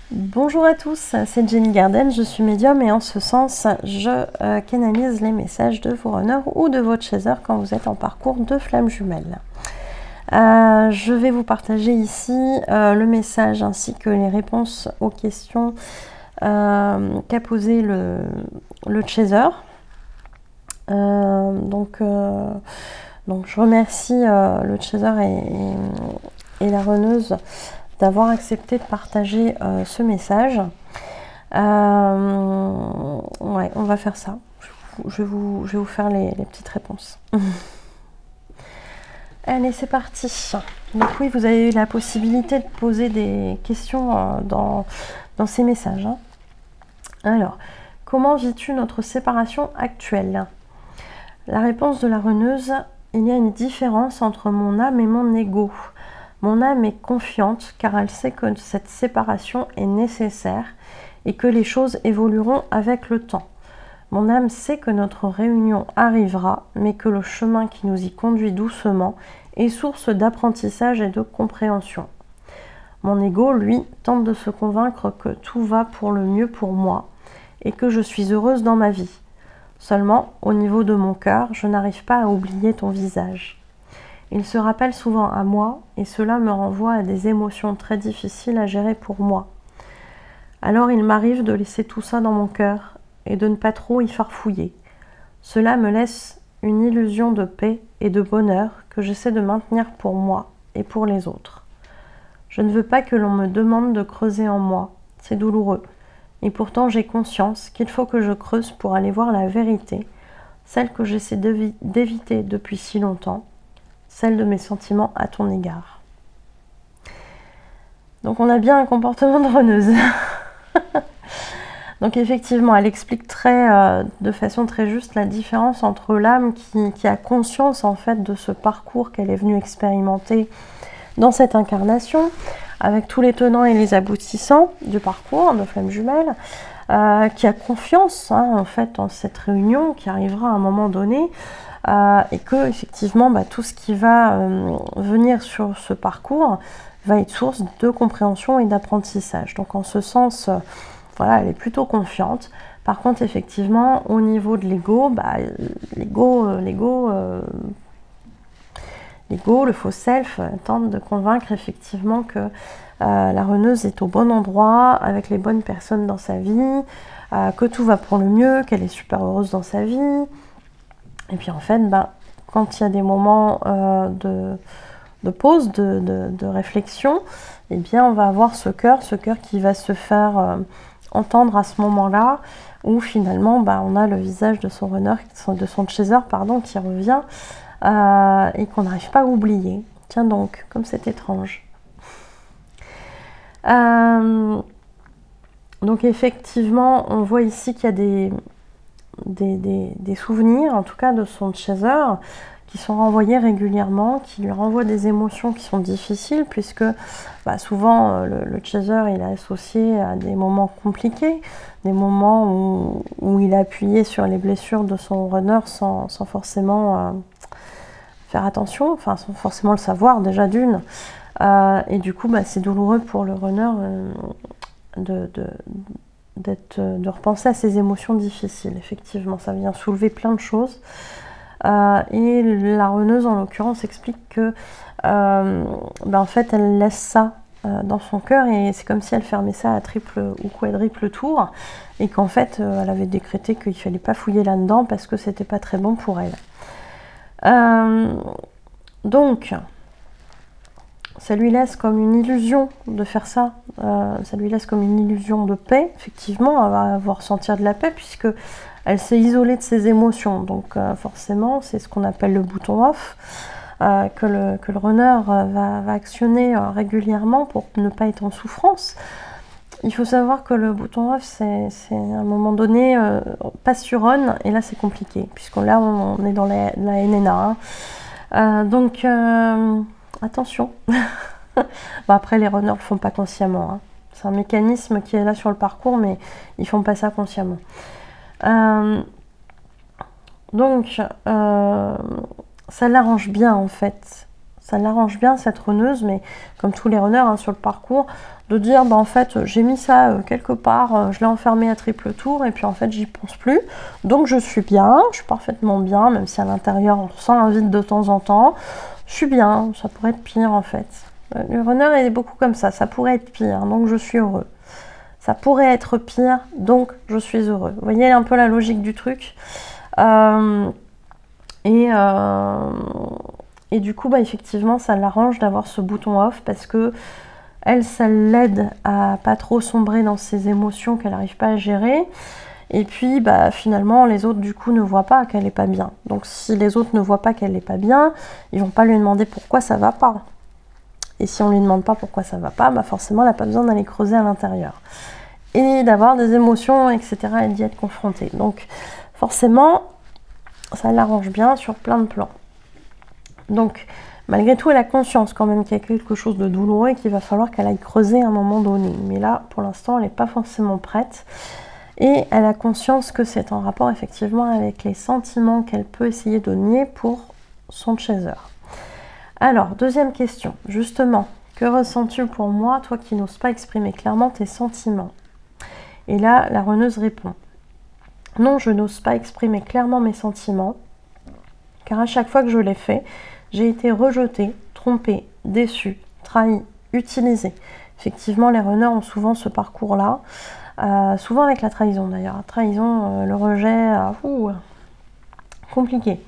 Bonjour à tous, c'est Jenny Garden, je suis médium et en ce sens, je canalise les messages de vos runners ou de votre chaser quand vous êtes en parcours de flammes jumelles. Je vais vous partager ici le message ainsi que les réponses aux questions qu'a posé le chaser. Donc je remercie le chaser et la runneuse d'avoir accepté de partager ce message. Ouais, on va faire ça. Je vais vous faire les petites réponses. Allez, c'est parti. Donc oui, vous avez eu la possibilité de poser des questions dans ces messages. Alors, comment vis-tu notre séparation actuelle? La réponse de la runneuse: il y a une différence entre mon âme et mon ego. Mon âme est confiante car elle sait que cette séparation est nécessaire et que les choses évolueront avec le temps. Mon âme sait que notre réunion arrivera, mais que le chemin qui nous y conduit doucement est source d'apprentissage et de compréhension. Mon ego, lui, tente de se convaincre que tout va pour le mieux pour moi et que je suis heureuse dans ma vie. Seulement, au niveau de mon cœur, je n'arrive pas à oublier ton visage. Il se rappelle souvent à moi et cela me renvoie à des émotions très difficiles à gérer pour moi. Alors il m'arrive de laisser tout ça dans mon cœur et de ne pas trop y farfouiller. Cela me laisse une illusion de paix et de bonheur que j'essaie de maintenir pour moi et pour les autres. Je ne veux pas que l'on me demande de creuser en moi, c'est douloureux. Et pourtant j'ai conscience qu'il faut que je creuse pour aller voir la vérité, celle que j'essaie d'éviter depuis si longtemps, celle de mes sentiments à ton égard. Donc on a bien un comportement de runneuse. Donc effectivement, elle explique de façon très juste la différence entre l'âme qui a conscience en fait de ce parcours qu'elle est venue expérimenter dans cette incarnation, avec tous les tenants et les aboutissants du parcours de flamme jumelle, qui a confiance en fait en cette réunion qui arrivera à un moment donné, et que effectivement tout ce qui va venir sur ce parcours va être source de compréhension et d'apprentissage. Donc en ce sens, voilà, elle est plutôt confiante. Par contre, effectivement, au niveau de l'ego, l'ego, le faux self, tente de convaincre effectivement que la runneuse est au bon endroit, avec les bonnes personnes dans sa vie, que tout va pour le mieux, qu'elle est super heureuse dans sa vie. Et puis en fait, quand il y a des moments de pause, de réflexion, eh bien on va avoir ce cœur qui va se faire entendre à ce moment-là, où finalement on a le visage de son runner, de son chaser, qui revient et qu'on n'arrive pas à oublier. Tiens donc, comme c'est étrange. Donc effectivement, on voit ici qu'il y a des souvenirs, en tout cas de son chaser, qui sont renvoyés régulièrement, qui lui renvoient des émotions qui sont difficiles, puisque souvent le chaser il est associé à des moments compliqués, des moments où il a appuyé sur les blessures de son runner sans forcément faire attention, enfin sans forcément le savoir déjà d'une, et du coup c'est douloureux pour le runner de repenser à ces émotions difficiles. Effectivement, ça vient soulever plein de choses. Et la runneuse, en l'occurrence, explique que en fait, elle laisse ça dans son cœur et c'est comme si elle fermait ça à triple ou quadruple tour et qu'en fait, elle avait décrété qu'il ne fallait pas fouiller là-dedans parce que c'était pas très bon pour elle. Donc, ça lui laisse comme une illusion de faire ça, ça lui laisse comme une illusion de paix, effectivement, elle va ressentir de la paix puisque elle s'est isolée de ses émotions, donc forcément c'est ce qu'on appelle le bouton off, que le runner va actionner régulièrement pour ne pas être en souffrance. Il faut savoir que le bouton off c'est à un moment donné passe sur on et là c'est compliqué, puisque là on est dans la NNA. Donc attention. Après les runners ne le font pas consciemment, c'est un mécanisme qui est là sur le parcours, mais ils font pas ça consciemment. Donc ça l'arrange bien en fait, Ça l'arrange bien, cette runneuse, mais comme tous les runners hein, sur le parcours, de dire, bah, en fait, j'ai mis ça quelque part, je l'ai enfermé à triple tour, et puis en fait, j'y pense plus. Donc, je suis bien, je suis parfaitement bien, même si à l'intérieur, on ressent un vide de temps en temps. Je suis bien, ça pourrait être pire, en fait. Le runner est beaucoup comme ça pourrait être pire, donc je suis heureux. Ça pourrait être pire, donc je suis heureux. Vous voyez un peu la logique du truc. Et du coup, bah, effectivement, ça l'arrange d'avoir ce bouton off parce que elle, ça l'aide à pas trop sombrer dans ses émotions qu'elle n'arrive pas à gérer. Et puis, bah, finalement, les autres, du coup, ne voient pas qu'elle n'est pas bien. Donc, si les autres ne voient pas qu'elle n'est pas bien, ils vont pas lui demander pourquoi ça va pas. Et si on lui demande pas pourquoi ça va pas, bah, forcément, elle n'a pas besoin d'aller creuser à l'intérieur. Et d'avoir des émotions, etc., et d'y être confrontée. Donc, forcément, ça l'arrange bien sur plein de plans. Donc, malgré tout, elle a conscience quand même qu'il y a quelque chose de douloureux et qu'il va falloir qu'elle aille creuser à un moment donné. Mais là, pour l'instant, elle n'est pas forcément prête. Et elle a conscience que c'est en rapport effectivement avec les sentiments qu'elle peut essayer de nier pour son chaser. Alors, deuxième question. Justement, que ressens-tu pour moi, toi qui n'oses pas exprimer clairement tes sentiments? Et là, la runneuse répond. Non, je n'ose pas exprimer clairement mes sentiments, car à chaque fois que je l'ai fait, j'ai été rejetée, trompée, déçue, trahie, utilisée. Effectivement, les runners ont souvent ce parcours-là, souvent avec la trahison d'ailleurs. La trahison, le rejet, compliqué.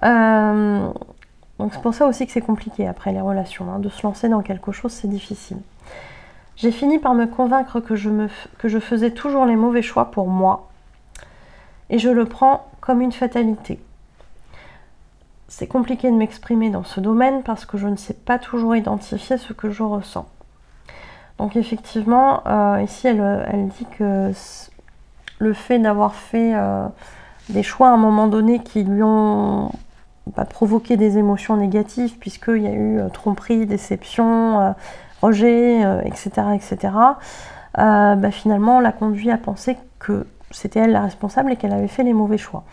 Donc c'est pour ça aussi que c'est compliqué après les relations. Hein, de se lancer dans quelque chose, c'est difficile. J'ai fini par me convaincre que je faisais toujours les mauvais choix pour moi. Et je le prends comme une fatalité. C'est compliqué de m'exprimer dans ce domaine parce que je ne sais pas toujours identifier ce que je ressens. Donc effectivement, ici elle dit que le fait d'avoir fait des choix à un moment donné qui lui ont provoqué des émotions négatives, puisqu'il y a eu tromperie, déception, rejet, etc. etc. Finalement, l'a conduit à penser que c'était elle la responsable et qu'elle avait fait les mauvais choix.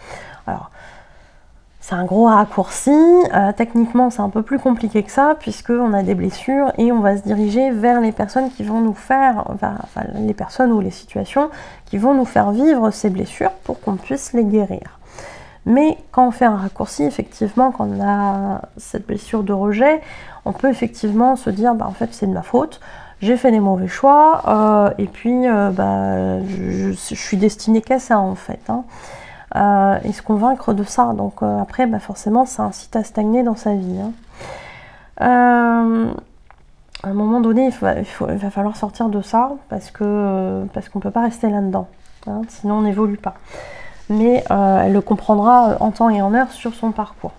Alors, c'est un gros raccourci. Techniquement, c'est un peu plus compliqué que ça, puisqu'on a des blessures et on va se diriger vers les personnes qui vont nous faire, les personnes ou les situations qui vont nous faire vivre ces blessures pour qu'on puisse les guérir. Mais quand on fait un raccourci, effectivement, quand on a cette blessure de rejet, on peut effectivement se dire, en fait, c'est de ma faute. J'ai fait des mauvais choix et puis je suis destinée qu'à ça en fait. Et se convaincre de ça. Donc après, forcément, ça incite à stagner dans sa vie. À un moment donné, il va falloir sortir de ça parce qu'on ne peut pas rester là-dedans. Hein, sinon, on n'évolue pas. Mais elle le comprendra en temps et en heure sur son parcours.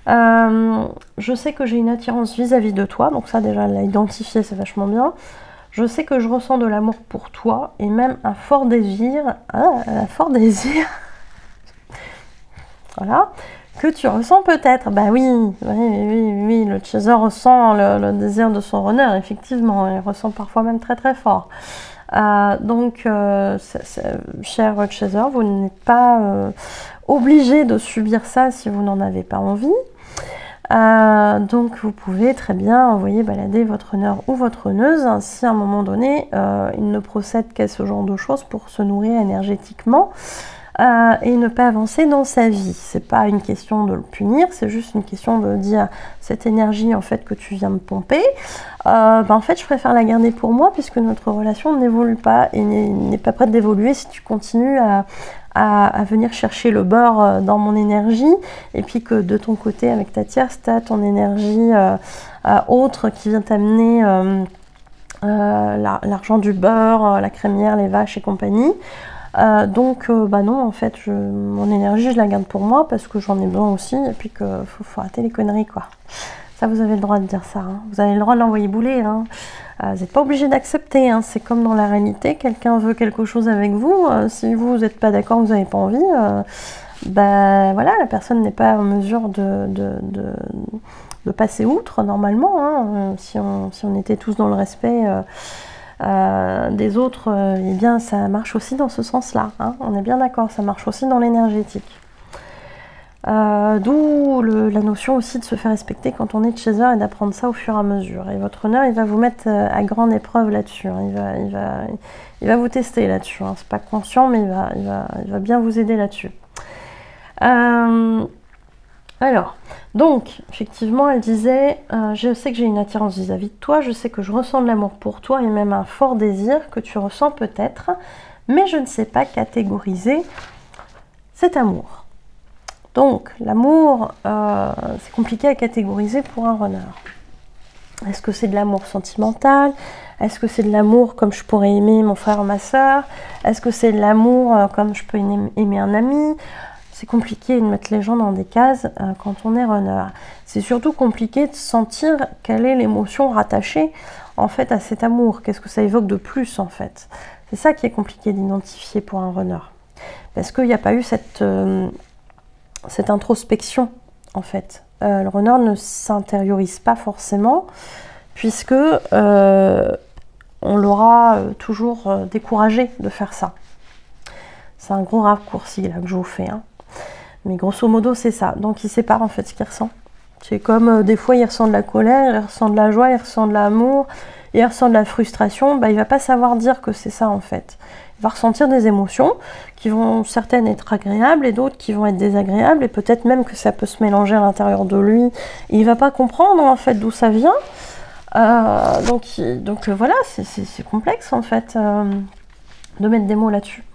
Je sais que j'ai une attirance vis-à-vis de toi, donc ça déjà elle l'a identifié, c'est vachement bien. Je sais que je ressens de l'amour pour toi et même un fort désir, voilà, que tu ressens peut-être. Bah oui, le chaser ressent le désir de son runner, effectivement, il ressent parfois même très très fort. Cher chaser, vous n'êtes pas obligé de subir ça si vous n'en avez pas envie. Donc vous pouvez très bien envoyer balader votre runner ou votre runneuse si à un moment donné il ne procède qu'à ce genre de choses pour se nourrir énergétiquement et ne pas avancer dans sa vie. C'est pas une question de le punir, c'est juste une question de dire cette énergie en fait que tu viens de pomper, en fait je préfère la garder pour moi puisque notre relation n'évolue pas et n'est pas prête d'évoluer si tu continues à venir chercher le beurre dans mon énergie, et puis que de ton côté avec ta tierce, tu as ton énergie autre qui vient t'amener l'argent du beurre, la crémière, les vaches et compagnie. Non, en fait, mon énergie, je la garde pour moi parce que j'en ai besoin aussi, et puis qu'il faut arrêter les conneries, quoi. Ça, vous avez le droit de dire ça. Hein. Vous avez le droit de l'envoyer bouler. Hein. Vous n'êtes pas obligé d'accepter. Hein. C'est comme dans la réalité. Quelqu'un veut quelque chose avec vous. Si vous n'êtes pas d'accord, vous n'avez pas envie, voilà, la personne n'est pas en mesure de passer outre, normalement. Hein. Si on était tous dans le respect des autres, eh bien, ça marche aussi dans ce sens-là. Hein. On est bien d'accord, ça marche aussi dans l'énergétique. D'où la notion aussi de se faire respecter quand on est chaser et d'apprendre ça au fur et à mesure. Et votre runner, il va vous mettre à grande épreuve là-dessus. Hein. Il va vous tester là-dessus. Hein. C'est pas conscient, mais il va bien vous aider là-dessus. Alors, donc, effectivement, elle disait, je sais que j'ai une attirance vis-à-vis de toi, je sais que je ressens de l'amour pour toi et même un fort désir que tu ressens peut-être, mais je ne sais pas catégoriser cet amour. Donc, l'amour, c'est compliqué à catégoriser pour un runner. Est-ce que c'est de l'amour sentimental? Est-ce que c'est de l'amour comme je pourrais aimer mon frère ou ma soeur? Est-ce que c'est de l'amour comme je peux aimer un ami? C'est compliqué de mettre les gens dans des cases quand on est runner. C'est surtout compliqué de sentir quelle est l'émotion rattachée en fait à cet amour. Qu'est-ce que ça évoque de plus en fait? C'est ça qui est compliqué d'identifier pour un runner. Parce qu'il n'y a pas eu cette introspection en fait. Le runner ne s'intériorise pas forcément puisque on l'aura toujours découragé de faire ça. C'est un gros raccourci là que je vous fais. Hein. Mais grosso modo, c'est ça. Donc, il sépare en fait ce qu'il ressent. C'est comme des fois, il ressent de la colère, il ressent de la joie, il ressent de l'amour, il ressent de la frustration. Bah, il va pas savoir dire que c'est ça en fait. Il va ressentir des émotions qui vont certaines être agréables et d'autres qui vont être désagréables. Et peut-être même que ça peut se mélanger à l'intérieur de lui. Et il va pas comprendre en fait d'où ça vient. Donc voilà, c'est complexe en fait de mettre des mots là-dessus.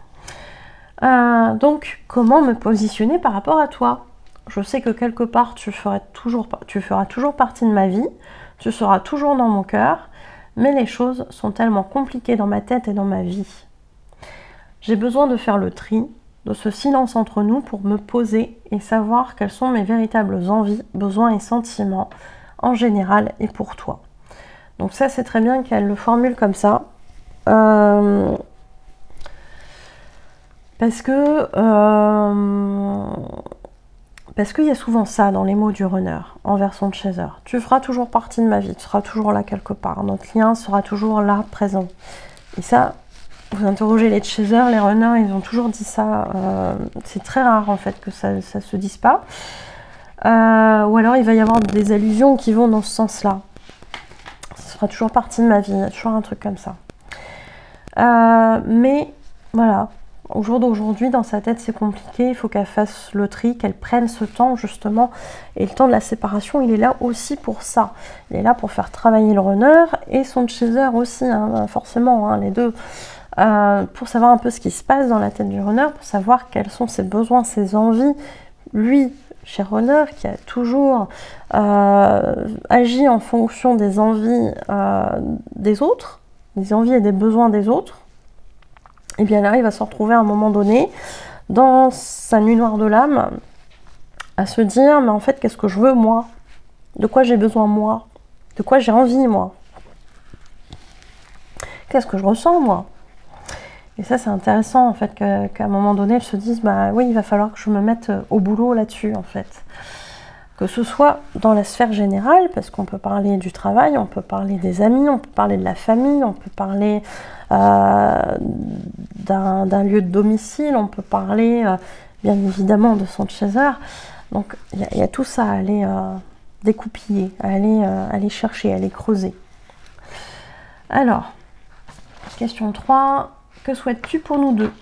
Donc, comment me positionner par rapport à toi? Je sais que quelque part, tu feras toujours partie de ma vie, tu seras toujours dans mon cœur, mais les choses sont tellement compliquées dans ma tête et dans ma vie. J'ai besoin de faire le tri, de ce silence entre nous pour me poser et savoir quelles sont mes véritables envies, besoins et sentiments en général et pour toi. Donc ça, c'est très bien qu'elle le formule comme ça. Parce qu'il y a souvent ça dans les mots du runner envers son chaser. Tu feras toujours partie de ma vie, tu seras toujours là quelque part. Notre lien sera toujours là, présent. Et ça, vous interrogez les chasers, les runners, ils ont toujours dit ça. C'est très rare en fait que ça se dise pas. Ou alors il va y avoir des allusions qui vont dans ce sens-là. Ça fera toujours partie de ma vie, il y a toujours un truc comme ça. Mais voilà. Au jour d'aujourd'hui, dans sa tête, c'est compliqué. Il faut qu'elle fasse le tri, qu'elle prenne ce temps, justement. Et le temps de la séparation, il est là aussi pour ça. Il est là pour faire travailler le runner et son chaser aussi, hein, forcément, hein, les deux. Pour savoir un peu ce qui se passe dans la tête du runner, pour savoir quels sont ses besoins, ses envies. Lui, cher runner, qui a toujours agi en fonction des envies des autres, des envies et des besoins des autres. Et bien là, il va se retrouver à un moment donné, dans sa nuit noire de l'âme, à se dire, mais en fait, qu'est-ce que je veux, moi? De quoi j'ai besoin, moi? De quoi j'ai envie, moi? Qu'est-ce que je ressens, moi? Et ça, c'est intéressant, en fait, qu'à un moment donné, elle se dise, bah oui, il va falloir que je me mette au boulot là-dessus, en fait. Que ce soit dans la sphère générale, parce qu'on peut parler du travail, on peut parler des amis, on peut parler de la famille, on peut parler d'un lieu de domicile, on peut parler bien évidemment de son chaser. Donc il y a tout ça à aller découpiller, à aller chercher, à aller creuser. Alors, question 3, que souhaites-tu pour nous deux?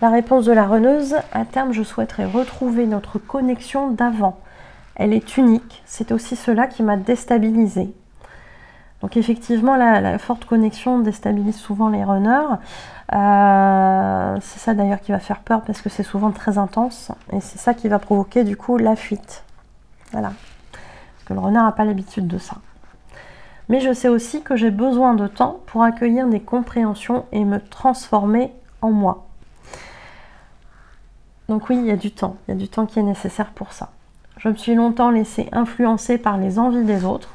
La réponse de la runneuse, à terme je souhaiterais retrouver notre connexion d'avant. Elle est unique, c'est aussi cela qui m'a déstabilisée. Donc effectivement, la forte connexion déstabilise souvent les runners. C'est ça d'ailleurs qui va faire peur parce que c'est souvent très intense. Et c'est ça qui va provoquer du coup la fuite. Voilà. Parce que le runner n'a pas l'habitude de ça. Mais je sais aussi que j'ai besoin de temps pour accueillir des compréhensions et me transformer en moi. Donc oui, il y a du temps. Il y a du temps qui est nécessaire pour ça. Je me suis longtemps laissée influencer par les envies des autres.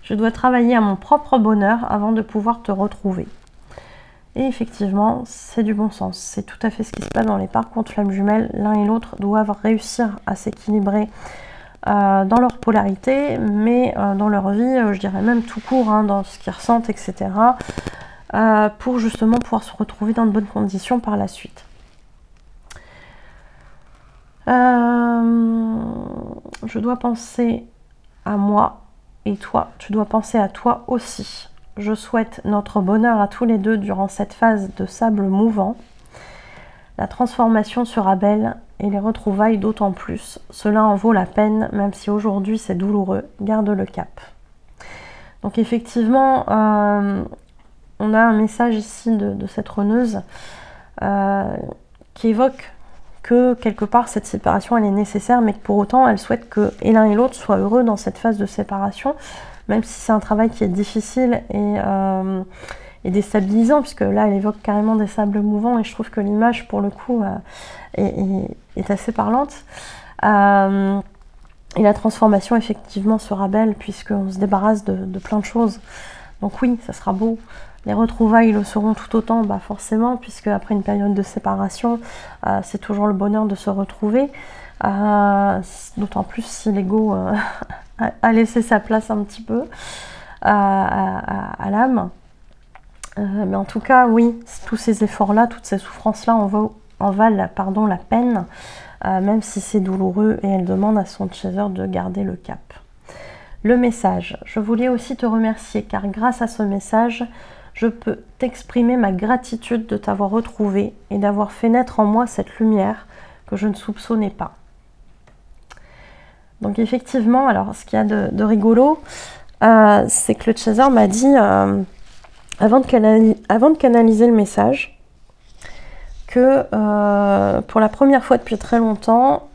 Je dois travailler à mon propre bonheur avant de pouvoir te retrouver. Et effectivement, c'est du bon sens. C'est tout à fait ce qui se passe dans les parcours de flammes jumelles. L'un et l'autre doivent réussir à s'équilibrer dans leur polarité, mais dans leur vie, je dirais même tout court, hein, dans ce qu'ils ressentent, etc. Pour justement pouvoir se retrouver dans de bonnes conditions par la suite. Je dois penser à moi et toi, tu dois penser à toi aussi. Je souhaite notre bonheur à tous les deux durant cette phase de sable mouvant. La transformation sera belle et les retrouvailles d'autant plus. Cela en vaut la peine, même si aujourd'hui c'est douloureux. Garde le cap. Donc effectivement, on a un message ici de cette reneuse qui évoque que quelque part cette séparation elle est nécessaire, mais que pour autant elle souhaite que et l'un et l'autre soient heureux dans cette phase de séparation, même si c'est un travail qui est difficile et déstabilisant, puisque là elle évoque carrément des sables mouvants, et je trouve que l'image pour le coup est assez parlante. Et la transformation effectivement sera belle, puisqu'on se débarrasse de plein de choses. Donc oui, ça sera beau. Les retrouvailles le seront tout autant, bah forcément, puisque après une période de séparation, c'est toujours le bonheur de se retrouver. D'autant plus si l'ego a laissé sa place un petit peu à l'âme. Mais en tout cas, oui, tous ces efforts-là, toutes ces souffrances-là en valent la peine, même si c'est douloureux, et elle demande à son chaser de garder le cap. Le message. Je voulais aussi te remercier, car grâce à ce message, je peux t'exprimer ma gratitude de t'avoir retrouvé et d'avoir fait naître en moi cette lumière que je ne soupçonnais pas. Donc effectivement, alors ce qu'il y a de rigolo, c'est que le chaser m'a dit, avant de canaliser le message, que pour la première fois depuis très longtemps,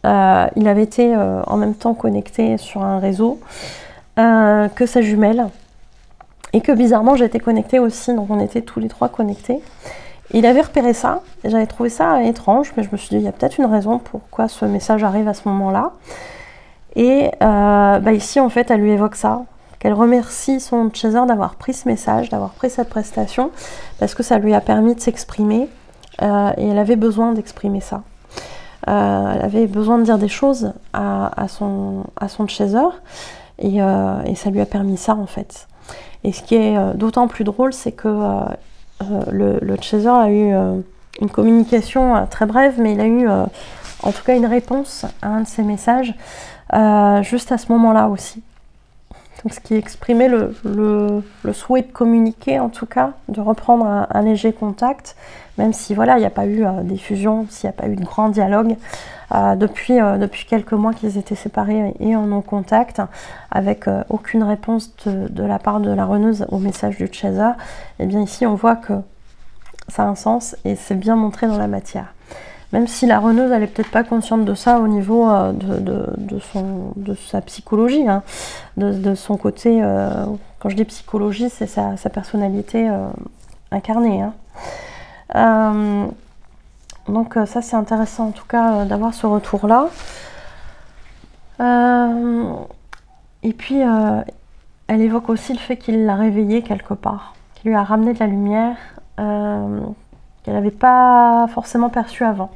il avait été en même temps connecté sur un réseau que sa jumelle. Et que bizarrement j'étais connectée aussi, donc on était tous les trois connectés. Il avait repéré ça, et j'avais trouvé ça étrange, mais je me suis dit, il y a peut-être une raison pourquoi ce message arrive à ce moment-là. Et ici, en fait, elle lui évoque ça, qu'elle remercie son chaser d'avoir pris ce message, d'avoir pris cette prestation, parce que ça lui a permis de s'exprimer, et elle avait besoin d'exprimer ça. Elle avait besoin de dire des choses à son chaser, et ça lui a permis ça, en fait. Et ce qui est d'autant plus drôle, c'est que le chaser a eu une communication très brève, mais il a eu en tout cas une réponse à un de ses messages juste à ce moment-là aussi. Donc, ce qui exprimait le souhait de communiquer, en tout cas, de reprendre un léger contact, même si voilà, il n'y a pas eu d'effusion, s'il n'y a pas eu de grand dialogue. Depuis quelques mois qu'ils étaient séparés et en non-contact, avec aucune réponse de la part de la reneuse au message du chaser, et bien ici on voit que ça a un sens et c'est bien montré dans la matière. Même si la reneuse elle est peut-être pas consciente de ça au niveau de sa psychologie, hein, de son côté, quand je dis psychologie, c'est sa personnalité incarnée. Hein. Donc ça c'est intéressant en tout cas d'avoir ce retour-là. Et puis elle évoque aussi le fait qu'il l'a réveillée quelque part, qu'il lui a ramené de la lumière qu'elle n'avait pas forcément perçue avant.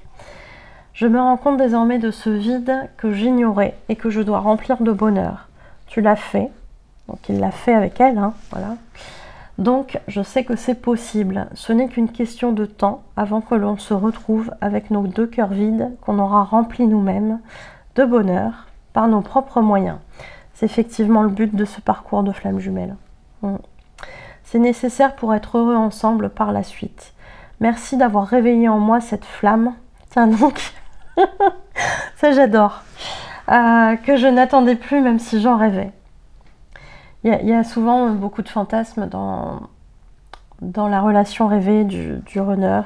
Je me rends compte désormais de ce vide que j'ignorais et que je dois remplir de bonheur. Tu l'as fait, donc il l'a fait avec elle, hein, voilà. Donc, je sais que c'est possible. Ce n'est qu'une question de temps avant que l'on se retrouve avec nos deux cœurs vides qu'on aura remplis nous-mêmes de bonheur par nos propres moyens. C'est effectivement le but de ce parcours de flamme jumelle. C'est nécessaire pour être heureux ensemble par la suite. Merci d'avoir réveillé en moi cette flamme. Tiens donc, ça j'adore. Que je n'attendais plus même si j'en rêvais. Il y a souvent beaucoup de fantasmes dans la relation rêvée du runner.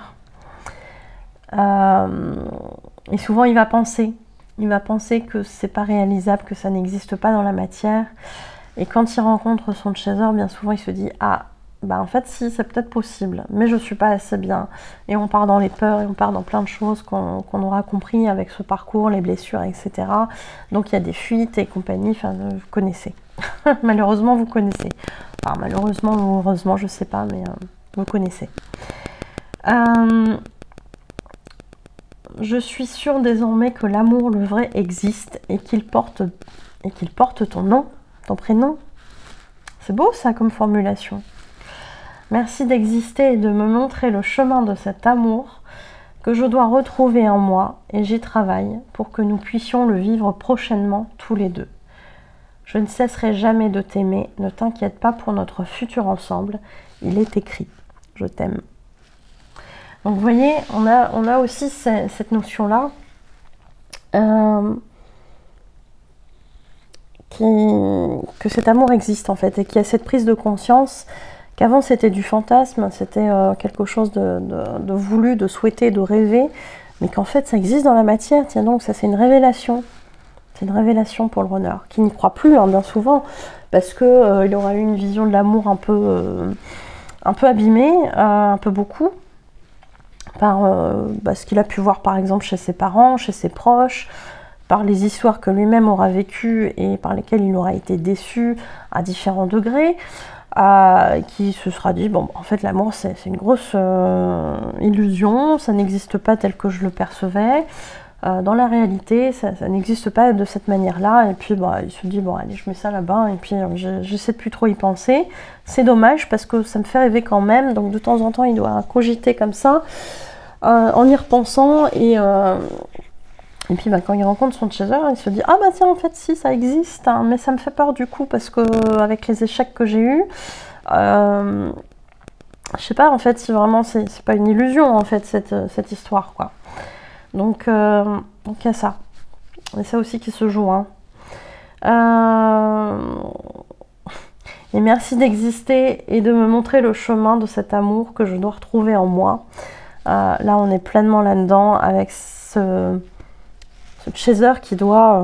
Et souvent, il va penser que c'est pas réalisable, que ça n'existe pas dans la matière. Et quand il rencontre son chaser, bien souvent, il se dit « Ah, bah en fait, si, c'est peut-être possible, mais je suis pas assez bien. » Et on part dans les peurs, et on part dans plein de choses qu'on aura compris avec ce parcours, les blessures, etc. Donc, il y a des fuites et compagnie, enfin, vous connaissez. Malheureusement, vous connaissez. Enfin, malheureusement ou heureusement, je sais pas, mais vous connaissez. Je suis sûre désormais que l'amour, le vrai, existe et qu'il porte ton nom, ton prénom. C'est beau ça comme formulation. Merci d'exister et de me montrer le chemin de cet amour que je dois retrouver en moi et j'y travaille pour que nous puissions le vivre prochainement tous les deux. Je ne cesserai jamais de t'aimer, ne t'inquiète pas pour notre futur ensemble, il est écrit, je t'aime. Donc vous voyez, on a aussi cette notion-là que cet amour existe en fait, et qu'il y a cette prise de conscience qu'avant c'était du fantasme, c'était quelque chose de voulu, de souhaité, de rêver, mais qu'en fait ça existe dans la matière. Tiens donc, ça c'est une révélation. C'est une révélation pour le runner, qui n'y croit plus bien souvent, parce que il aura eu une vision de l'amour un peu abîmée, un peu beaucoup, par ce qu'il a pu voir par exemple chez ses parents, chez ses proches, par les histoires que lui-même aura vécues et par lesquelles il aura été déçu à différents degrés, qui se sera dit, bon, en fait l'amour c'est une grosse illusion, ça n'existe pas tel que je le percevais, dans la réalité ça n'existe pas de cette manière-là, et puis il se dit, bon allez, je mets ça là-bas, et puis j'essaie de plus trop y penser. C'est dommage parce que ça me fait rêver quand même, donc de temps en temps il doit cogiter comme ça, en y repensant, et puis quand il rencontre son chaser, il se dit, ah bah tiens, en fait si, ça existe, hein, mais ça me fait peur du coup, parce que avec les échecs que j'ai eus, je sais pas en fait si vraiment c'est pas une illusion en fait cette histoire, quoi. Donc il y a ça. Et ça aussi qui se joue, hein. Et merci d'exister et de me montrer le chemin de cet amour que je dois retrouver en moi. Là on est pleinement là-dedans, avec ce chaser qui doit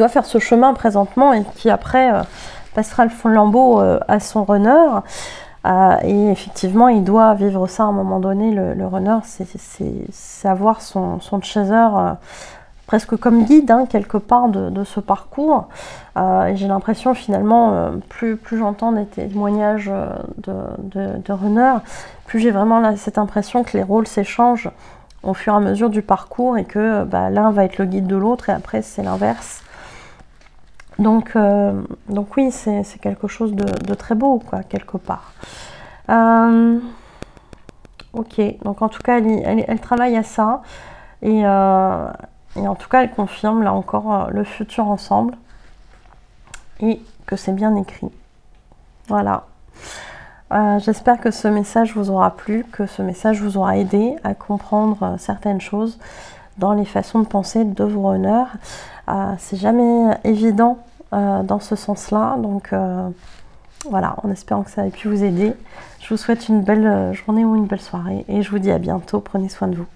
faire ce chemin présentement, et qui après passera le flambeau à son runner. Et effectivement, il doit vivre ça à un moment donné, le runner, c'est avoir son chaser presque comme guide, hein, quelque part de ce parcours. Et j'ai l'impression finalement, plus j'entends des témoignages de runners, plus j'ai vraiment cette impression que les rôles s'échangent au fur et à mesure du parcours, et que l'un va être le guide de l'autre, et après c'est l'inverse. Donc oui, c'est quelque chose de très beau, quoi, quelque part. Ok, donc en tout cas, elle travaille à ça, et en tout cas, elle confirme là encore le futur ensemble, et que c'est bien écrit. Voilà. J'espère que ce message vous aura plu, que ce message vous aura aidé à comprendre certaines choses dans les façons de penser de vos runners. C'est jamais évident dans ce sens-là, donc voilà, en espérant que ça ait pu vous aider. Je vous souhaite une belle journée ou une belle soirée, et je vous dis à bientôt. Prenez soin de vous.